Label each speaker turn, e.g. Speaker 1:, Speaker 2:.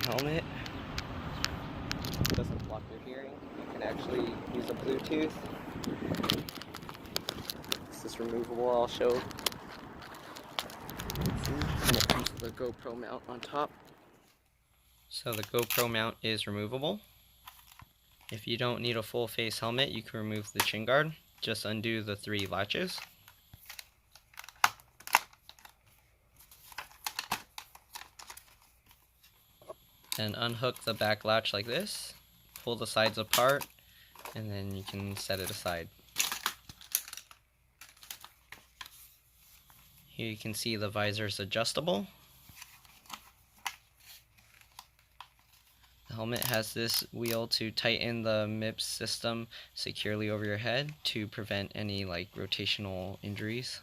Speaker 1: helmet. It doesn't block your hearing. You can actually use a Bluetooth. This is removable, I'll show. And it comes with a GoPro mount on top. So the GoPro mount is removable. If you don't need a full face helmet, you can remove the chin guard. Just undo the 3 latches. Then unhook the back latch like this, pull the sides apart, and then you can set it aside. Here you can see the Visors Adjustable. The helmet has this wheel to tighten the MIPS system securely over your head to prevent any rotational injuries.